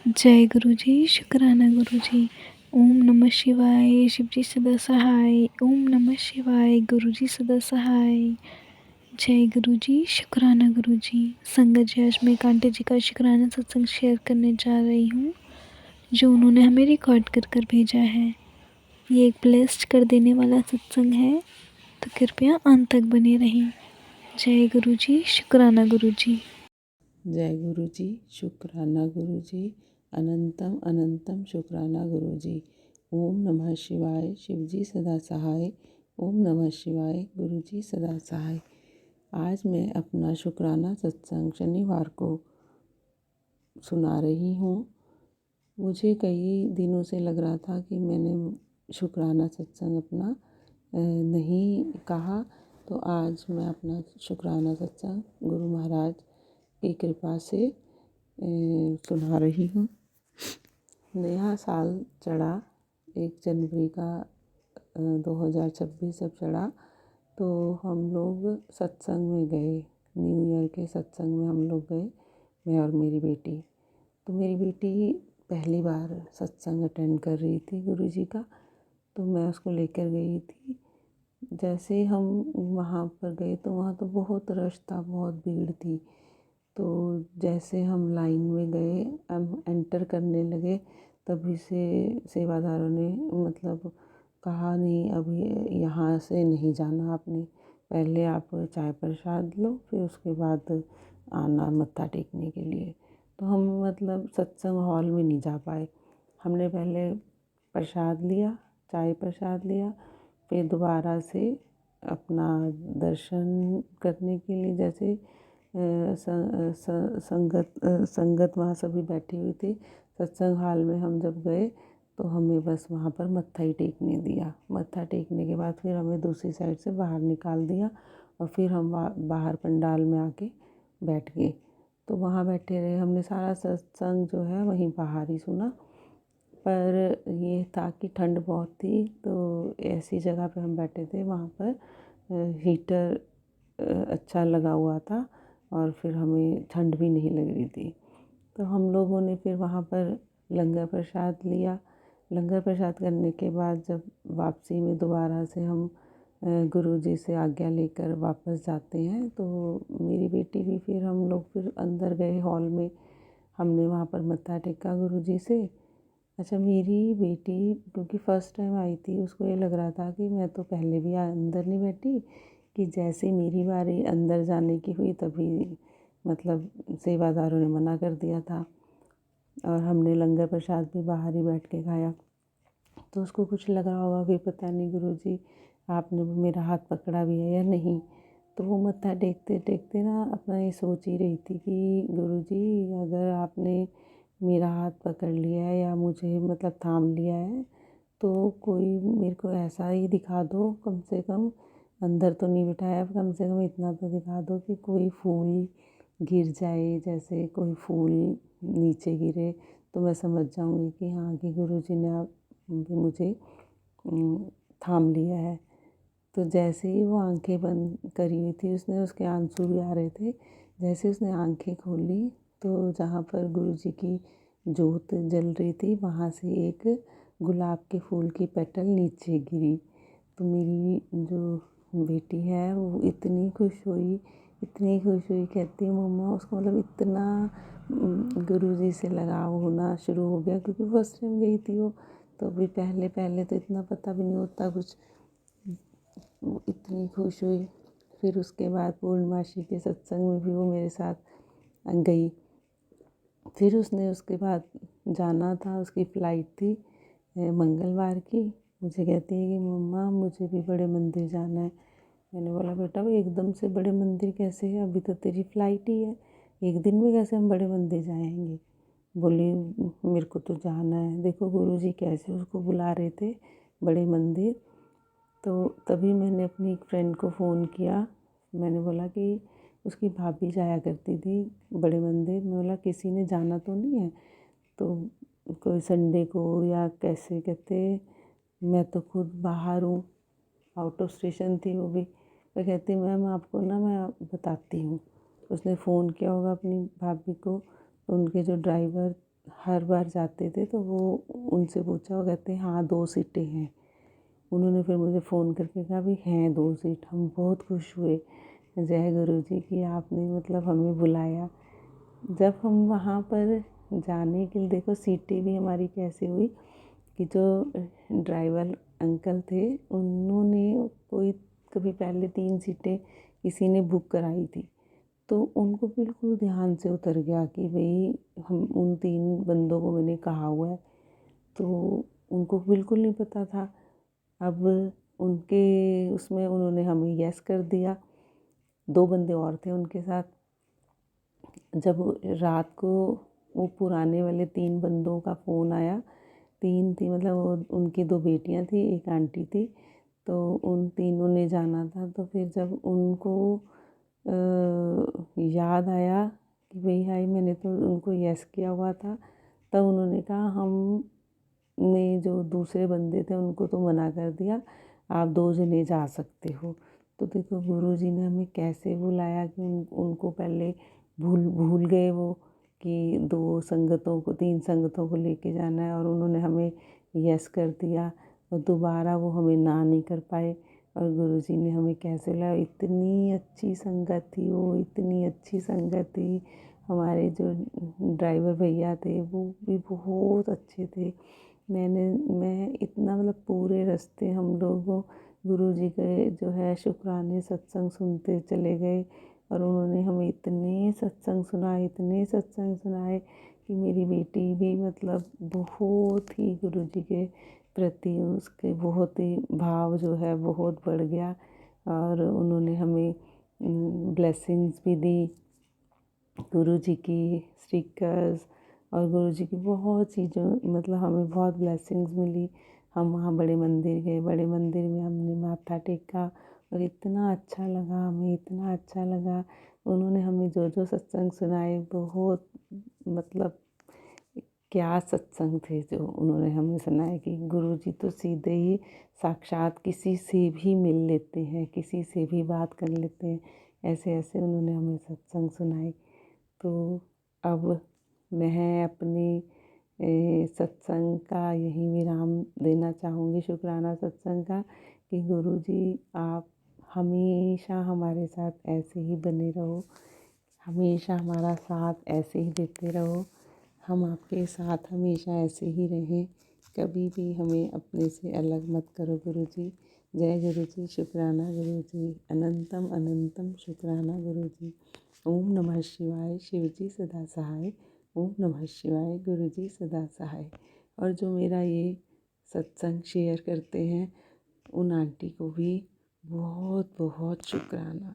जय गुरु जी, शुक्राना गुरु जी। ओम नमः शिवाय, शिव जी सदा सहाय। ओम नमः शिवाय, गुरु जी सदा सहाय। जय गुरु जी, शुक्राना गुरु जी। संगत जी, आज मैं कांटे जी का शुक्राना सत्संग शेयर करने जा रही हूँ, जो उन्होंने हमें रिकॉर्ड कर कर भेजा है। ये एक ब्लेस्ड कर देने वाला सत्संग है, तो कृपया अंत तक बने रहें। जय गुरु जी, शुक्राना गुरु जी। जय गुरु जी, शुक्राना गुरु जी। अनंतम अनंतम शुक्राना गुरु जी। ओम नमः शिवाय, शिव जी सदा सहाय। ओम नमः शिवाय, गुरु जी सदा सहाय। आज मैं अपना शुक्राना सत्संग शनिवार को सुना रही हूँ। मुझे कई दिनों से लग रहा था कि मैंने शुक्राना सत्संग अपना नहीं कहा, तो आज मैं अपना शुक्राना सत्संग गुरु महाराज की कृपा से सुना रही हूँ। नया साल चढ़ा, 1 जनवरी का 2026 जब चढ़ा, तो हम लोग सत्संग में गए। न्यू ईयर के सत्संग में हम लोग गए, मैं और मेरी बेटी। तो मेरी बेटी पहली बार सत्संग अटेंड कर रही थी गुरु जी का, तो मैं उसको लेकर गई थी। जैसे हम वहाँ पर गए तो वहाँ तो बहुत रश था, बहुत भीड़ थी। तो जैसे हम लाइन में गए, हम एंटर करने लगे, तभी से सेवादारों ने मतलब कहा, नहीं अभी यहाँ से नहीं जाना आपने, पहले आप चाय प्रसाद लो, फिर उसके बाद आना मत्था टेकने के लिए। तो हम मतलब सत्संग हॉल में नहीं जा पाए। हमने पहले प्रसाद लिया, चाय प्रसाद लिया, फिर दोबारा से अपना दर्शन करने के लिए, जैसे संगत वहाँ सभी बैठी हुई थी सत्संग हाल में, हम जब गए तो हमें बस वहाँ पर मत्था ही टेकने दिया। मत्था टेकने के बाद फिर हमें दूसरी साइड से बाहर निकाल दिया, और फिर हम बाहर पंडाल में आके बैठ गए। तो वहाँ बैठे रहे, हमने सारा सत्संग जो है वहीं बाहर ही सुना। पर ये था कि ठंड बहुत थी, तो ऐसी जगह पे हम बैठे थे वहाँ पर हीटर अच्छा लगा हुआ था, और फिर हमें ठंड भी नहीं लग रही थी। तो हम लोगों ने फिर वहाँ पर लंगर प्रसाद लिया। लंगर प्रसाद करने के बाद जब वापसी में दोबारा से हम गुरु जी से आज्ञा लेकर वापस जाते हैं, तो मेरी बेटी भी, फिर हम लोग फिर अंदर गए हॉल में, हमने वहाँ पर मत्था टेका गुरु जी से। अच्छा, मेरी बेटी क्योंकि फ़र्स्ट टाइम आई थी, उसको ये लग रहा था कि मैं तो पहले भी अंदर नहीं बैठी, कि जैसे मेरी बारी अंदर जाने की हुई तभी मतलब सेवादारों ने मना कर दिया था, और हमने लंगर प्रसाद भी बाहर ही बैठ के खाया। तो उसको कुछ लगा होगा कि पता नहीं गुरुजी आपने मेरा हाथ पकड़ा भी है या नहीं। तो वो मत्था टेकते टेकते ना अपना ये सोच ही रही थी कि गुरुजी अगर आपने मेरा हाथ पकड़ लिया है या मुझे मतलब थाम लिया है, तो कोई मेरे को ऐसा ही दिखा दो, कम से कम अंदर तो नहीं बिठाया, कम से कम इतना तो दिखा दो कि कोई फूल गिर जाए, जैसे कोई फूल नीचे गिरे तो मैं समझ जाऊंगी कि हाँ कि गुरुजी ने आप भी मुझे थाम लिया है। तो जैसे ही वो आंखें बंद करी हुई थी उसने, उसके आंसू भी आ रहे थे, जैसे उसने आंखें खोली तो जहाँ पर गुरुजी की जोत जल रही थी वहाँ से एक गुलाब के फूल की पेटल नीचे गिरी। तो मेरी जो बेटी है वो इतनी खुश हुई, इतनी खुश हुई, कहती है मम्मा, उसको मतलब इतना गुरुजी से लगाव होना शुरू हो गया, क्योंकि फर्स्ट टाइम गई थी वो, तो अभी पहले पहले तो इतना पता भी नहीं होता कुछ। वो इतनी खुश हुई। फिर उसके बाद पूर्णमासी के सत्संग में भी वो मेरे साथ गई। फिर उसने उसके बाद जाना था, उसकी फ़्लाइट थी मंगलवार की। मुझे कहती है कि मम्मा मुझे भी बड़े मंदिर जाना है। मैंने बोला बेटा वो एकदम से बड़े मंदिर कैसे है, अभी तो तेरी फ़्लाइट ही है, एक दिन में कैसे हम बड़े मंदिर जाएंगे। बोली मेरे को तो जाना है। देखो गुरुजी कैसे उसको बुला रहे थे बड़े मंदिर। तो तभी मैंने अपनी एक फ्रेंड को फ़ोन किया, मैंने बोला कि उसकी भाभी जाया करती थी बड़े मंदिर। मैं बोला किसी ने जाना तो नहीं है, तो कोई संडे को या कैसे, कहते मैं तो खुद बाहर हूँ, आउट ऑफ स्टेशन थी वो भी। तो कहती मैम आपको ना मैं बताती हूँ। उसने फ़ोन किया होगा अपनी भाभी को, तो उनके जो ड्राइवर हर बार जाते थे तो वो उनसे पूछा, वो कहते हाँ 2 सीटें हैं। उन्होंने फिर मुझे फ़ोन करके कहा भी हैं 2 सीट। हम बहुत खुश हुए, जय गुरु जी कि आपने मतलब हमें बुलाया। जब हम वहाँ पर जाने के लिए, देखो सीटें भी हमारी कैसे हुई कि जो ड्राइवर अंकल थे उन्होंने कोई कभी पहले 3 सीटें किसी ने बुक कराई थी, तो उनको बिल्कुल ध्यान से उतर गया कि भई हम उन 3 बंदों को मैंने कहा हुआ है, तो उनको बिल्कुल नहीं पता था। अब उनके उसमें उन्होंने हमें यस कर दिया। 2 बंदे और थे उनके साथ। जब रात को वो पुराने वाले 3 बंदों का फ़ोन आया, 3 थी मतलब वो उनकी 2 बेटियां थी, एक आंटी थी, तो उन तीनों ने जाना था। तो फिर जब उनको याद आया कि भई हाय मैंने तो उनको यस किया हुआ था, तब उन्होंने कहा हमने जो दूसरे बंदे थे उनको तो मना कर दिया, आप 2 जने जा सकते हो। तो देखो गुरुजी ने हमें कैसे बुलाया कि उनको पहले भूल भूल गए वो कि 2 संगतों को 3 संगतों को लेके जाना है, और उन्होंने हमें यस कर दिया और दोबारा वो हमें ना नहीं कर पाए। और गुरुजी ने हमें कैसे लाया, इतनी अच्छी संगत थी वो, इतनी अच्छी संगत थी। हमारे जो ड्राइवर भैया थे वो भी बहुत अच्छे थे। मैं इतना मतलब पूरे रास्ते हम लोगों गुरुजी के जो है शुक्राने सत्संग सुनते चले गए, और उन्होंने हमें इतने सत्संग सुनाए, इतने सत्संग सुनाए कि मेरी बेटी भी मतलब बहुत ही गुरुजी के प्रति उसके बहुत ही भाव जो है बहुत बढ़ गया। और उन्होंने हमें ब्लेसिंग्स भी दी, गुरुजी की स्टिकर्स और गुरुजी की बहुत चीज़ों मतलब हमें बहुत ब्लेसिंग्स मिली। हम वहाँ बड़े मंदिर गए, बड़े मंदिर में हमने माथा टेका और इतना अच्छा लगा, हमें इतना अच्छा लगा। उन्होंने हमें जो जो सत्संग सुनाए बहुत मतलब क्या सत्संग थे जो उन्होंने हमें सुनाए कि गुरुजी तो सीधे ही साक्षात किसी से भी मिल लेते हैं, किसी से भी बात कर लेते हैं, ऐसे ऐसे उन्होंने हमें सत्संग सुनाए। तो अब मैं अपने सत्संग का यही विराम देना चाहूँगी, शुक्राना सत्संग का, कि गुरुजी आप हमेशा हमारे साथ ऐसे ही बने रहो, हमेशा हमारा साथ ऐसे ही देते रहो, हम आपके साथ हमेशा ऐसे ही रहें, कभी भी हमें अपने से अलग मत करो गुरुजी। जय गुरुजी, शुक्राना गुरुजी, अनंतम अनंतम शुक्राना गुरुजी। ओम नमः शिवाय, शिवजी सदा सहाय। ओम नमः शिवाय, गुरुजी सदा सहाय। और जो मेरा ये सत्संग शेयर करते हैं उन आंटी को भी बहुत बहुत शुक्राना।